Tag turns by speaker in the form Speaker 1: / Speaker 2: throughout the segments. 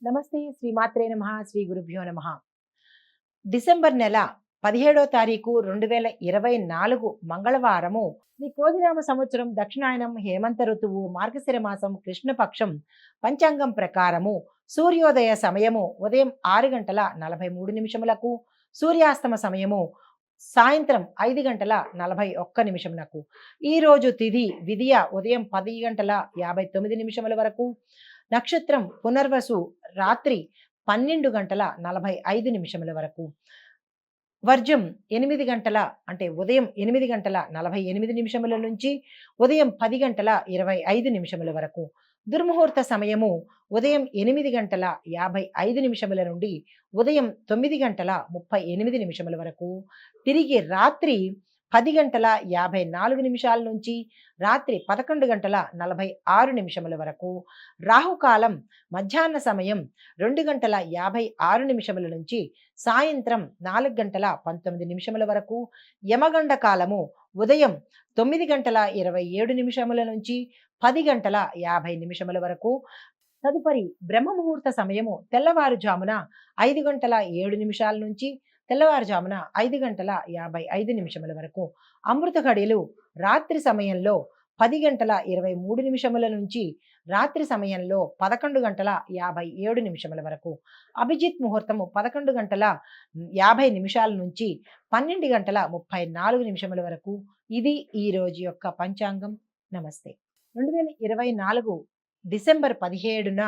Speaker 1: నమస్తే శ్రీమాత్రే నమః శ్రీ గురుభ్యో నమః. డిసెంబర్ నెల 17వ తారీఖు 2024 మంగళవారము శ్రీ క్రోధినామ సంవత్సరం దక్షిణాయనం హేమంత ఋతువు మార్గశిర మాసం కృష్ణపక్షం పంచాంగం ప్రకారము సూర్యోదయ సమయము ఉదయం 6 గంటల 43 నిమిషములకు, సూర్యాస్తమ సమయము సాయంత్రం 5 గంటల 41 నిమిషములకు. ఈరోజు తిథి విదియ ఉదయం 10 గంటల 59 నిమిషముల వరకు, నక్షత్రం పునర్వసు రాత్రి 12 గంటల 45 నిమిషముల వరకు, వర్జం 8 గంటల అంటే ఉదయం 8 గంటల 48 నిమిషముల నుంచి ఉదయం 10 గంటల 25 నిమిషముల వరకు, దుర్ముహూర్త సమయము ఉదయం 8 గంటల 55 నిమిషముల నుండి ఉదయం 9 గంటల 38 నిమిషముల వరకు, తిరిగి రాత్రి 10 గంటల 54 నిమిషాల నుంచి రాత్రి 11 గంటల 46 నిమిషముల వరకు, రాహుకాలం మధ్యాహ్న సమయం 2 గంటల 56 నిమిషముల నుంచి సాయంత్రం 4 గంటల 19 నిమిషముల వరకు, యమగండ కాలము ఉదయం 9 గంటల 27 నిమిషముల నుంచి 10 గంటల 50 నిమిషముల వరకు. తదుపరి బ్రహ్మ ముహూర్త సమయము తెల్లవారుజామున 5 గంటల 7 నిమిషాల నుంచి తెల్లవారుజామున 5 గంటల 55 నిమిషముల వరకు. అమృత ఘడియలు రాత్రి సమయంలో 10 గంటల 23 నిమిషముల నుంచి రాత్రి సమయంలో 11 గంటల 57 నిమిషముల వరకు. అభిజిత్ ముహూర్తము 11 గంటల 50 నిమిషాల నుంచి 12 గంటల 34 నిమిషముల వరకు. ఇది ఈ రోజు యొక్క పంచాంగం. నమస్తే. 2024 డిసెంబర్ 17న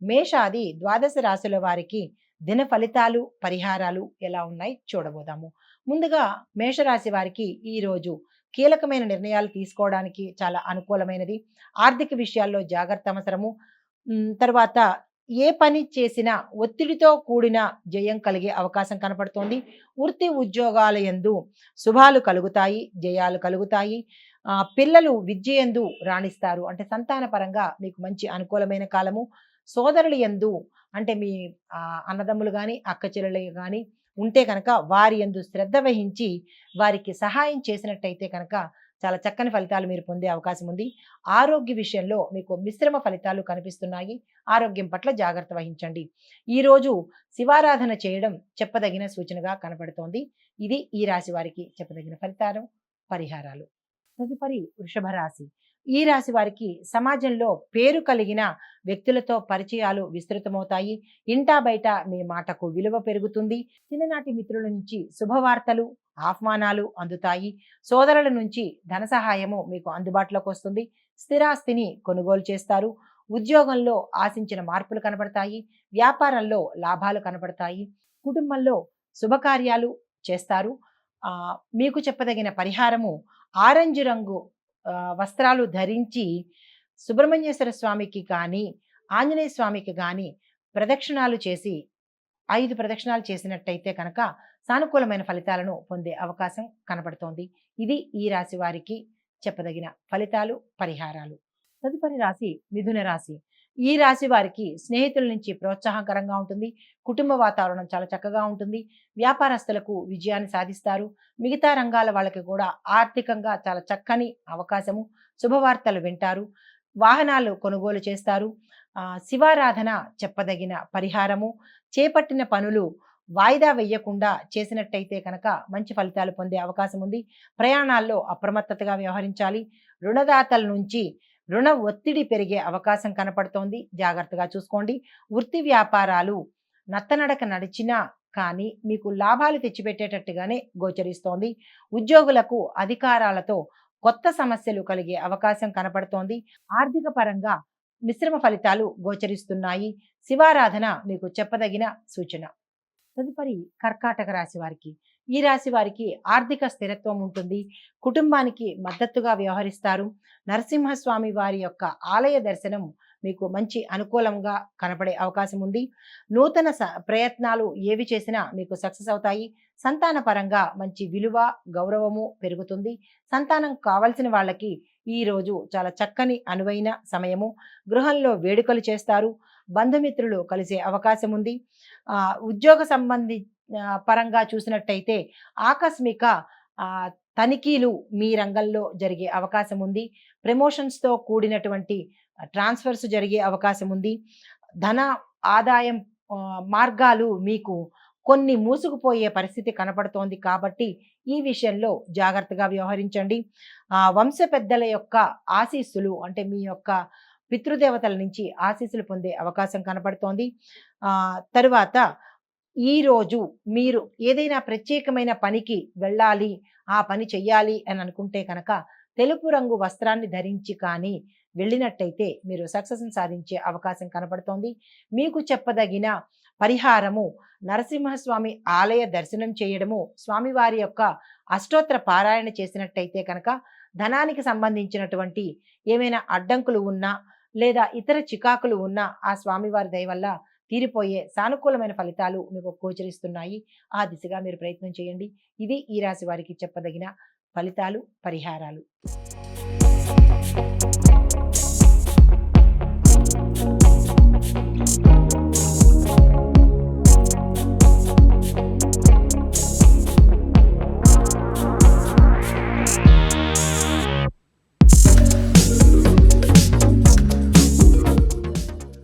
Speaker 1: మేషాది ద్వాదశ రాశుల వారికి దిన ఫలితాలు, పరిహారాలు ఎలా ఉన్నాయి చూడబోదాము. ముందుగా మేషరాశి వారికి ఈ రోజు కీలకమైన నిర్ణయాలు తీసుకోవడానికి చాలా అనుకూలమైనది. ఆర్థిక విషయాల్లో జాగ్రత్త అవసరము. తర్వాత ఏ పని చేసినా ఒత్తిడితో కూడిన జయం కలిగే అవకాశం కనపడుతోంది. వృత్తి ఉద్యోగాల యందు శుభాలు కలుగుతాయి, జయాలు కలుగుతాయి. పిల్లలు విద్య యందు రాణిస్తారు. అంటే సంతాన పరంగా మీకు మంచి అనుకూలమైన కాలము. సోదరుల యందు అంటే మీ అన్నదమ్ములు కానీ, అక్క చెల్లెలు కానీ ఉంటే కనుక వారి యందు శ్రద్ధ వహించి వారికి సహాయం చేసినట్టయితే కనుక చాలా చక్కని ఫలితాలు మీరు పొందే అవకాశం ఉంది. ఆరోగ్య విషయంలో మీకు మిశ్రమ ఫలితాలు కనిపిస్తున్నాయి. ఆరోగ్యం పట్ల జాగ్రత్త వహించండి. ఈరోజు శివారాధన చేయడం చెప్పదగిన సూచనగా కనపడుతోంది. ఇది ఈ రాశి వారికి చెప్పదగిన ఫలితాలు, పరిహారాలు. తదుపరి వృషభ రాశి. ఈ రాశి వారికి సమాజంలో పేరు కలిగిన వ్యక్తులతో పరిచయాలు విస్తృతమవుతాయి. ఇంటా బయట మీ మాటకు విలువ పెరుగుతుంది. చిన్ననాటి మిత్రుల నుంచి శుభవార్తలు, ఆహ్వానాలు అందుతాయి. సోదరుల నుంచి ధన సహాయము మీకు అందుబాటులోకి వస్తుంది. స్థిరాస్తిని కొనుగోలు చేస్తారు. ఉద్యోగంలో ఆశించిన మార్పులు కనబడతాయి. వ్యాపారంలో లాభాలు కనబడతాయి. కుటుంబంలో శుభకార్యాలు చేస్తారు. మీకు చెప్పదగిన పరిహారము ఆరెంజ్ రంగు వస్త్రాలు ధరించి సుబ్రహ్మణ్యేశ్వర స్వామికి కానీ, ఆంజనేయ స్వామికి కానీ ప్రదక్షిణాలు చేసి 5 ప్రదక్షిణాలు చేసినట్టయితే కనుక సానుకూలమైన ఫలితాలను పొందే అవకాశం కనబడుతోంది. ఇది ఈ రాశి వారికి చెప్పదగిన ఫలితాలు, పరిహారాలు. తదుపరి రాశి మిథున రాశి. ఈ రాశి వారికి స్నేహితుల నుంచి ప్రోత్సాహకరంగా ఉంటుంది. కుటుంబ వాతావరణం చాలా చక్కగా ఉంటుంది. వ్యాపారస్తులకు విజయాన్ని సాధిస్తారు. మిగతా రంగాల వాళ్ళకి కూడా ఆర్థికంగా చాలా చక్కని అవకాశము. శుభవార్తలు వింటారు. వాహనాలు కొనుగోలు చేస్తారు. శివారాధన చెప్పదగిన పరిహారము. చేపట్టిన పనులు వాయిదా వేయకుండా చేసినట్టయితే కనుక మంచి ఫలితాలు పొందే అవకాశం ఉంది. ప్రయాణాల్లో అప్రమత్తతగా వ్యవహరించాలి. రుణదాతల నుంచి రుణ ఒత్తిడి పెరిగే అవకాశం కనపడుతోంది. జాగ్రత్తగా చూసుకోండి. వృత్తి వ్యాపారాలు నత్తనడక నడిచినా కానీ మీకు లాభాలు తెచ్చిపెట్టేటట్టుగానే గోచరిస్తోంది. ఉద్యోగులకు అధికారాలతో కొత్త సమస్యలు కలిగే అవకాశం కనపడుతోంది. ఆర్థిక పరంగా మిశ్రమ ఫలితాలు గోచరిస్తున్నాయి. శివారాధన మీకు చెప్పదగిన సూచన. తదుపరి కర్కాటక రాశి వారికి. ఈ రాశి వారికి ఆర్థిక స్థిరత్వం ఉంటుంది. కుటుంబానికి మద్దతుగా వ్యవహరిస్తారు. నరసింహస్వామి వారి యొక్క ఆలయ దర్శనం మీకు మంచి అనుకూలంగా కనపడే అవకాశం ఉంది. నూతన ప్రయత్నాలు ఏవి చేసినా మీకు సక్సెస్ అవుతాయి. సంతాన పరంగా మంచి విలువ, గౌరవము పెరుగుతుంది. సంతానం కావలసిన వాళ్ళకి ఈ రోజు చాలా చక్కని అనువైన సమయము. గృహంలో వేడుకలు చేస్తారు. బంధుమిత్రులు కలిసే అవకాశం ఉంది. ఉద్యోగ సంబంధి పరంగా చూసినట్టయితే ఆకస్మిక తనిఖీలు మీ రంగంలో జరిగే అవకాశం ఉంది. ప్రమోషన్స్తో కూడినటువంటి ట్రాన్స్ఫర్స్ జరిగే అవకాశం ఉంది. ధన ఆదాయం మార్గాలు మీకు కొన్ని మూసుకుపోయే పరిస్థితి కనపడుతోంది కాబట్టి ఈ విషయంలో జాగ్రత్తగా వ్యవహరించండి. వంశ పెద్దల యొక్క ఆశీస్సులు అంటే మీ యొక్క పితృదేవతల నుంచి ఆశీస్సులు పొందే అవకాశం కనపడుతోంది. తరువాత ఈరోజు మీరు ఏదైనా ప్రత్యేకమైన పనికి వెళ్ళాలి, ఆ పని చెయ్యాలి అని అనుకుంటే కనుక తెలుపు రంగు వస్త్రాన్ని ధరించి కానీ వెళ్ళినట్టయితే మీరు సక్సెస్‌ని సాధించే అవకాశం కనపడుతోంది. మీకు చెప్పదగిన పరిహారము నరసింహస్వామి ఆలయ దర్శనం చేయడము, స్వామివారి యొక్క అష్టోత్తర పారాయణ చేసినట్టయితే కనుక ధనానికి సంబంధించినటువంటి ఏమైనా అడ్డంకులు ఉన్నా లేదా ఇతర చికాకులు ఉన్నా ఆ స్వామివారి దయ వల్ల తీరిపోయే సానుకూలమైన ఫలితాలు మీకు గోచరిస్తున్నాయి. ఆ దిశగా మీరు ప్రయత్నం చేయండి. ఇది ఈ రాశి వారికి చెప్పదగిన ఫలితాలు, పరిహారాలు.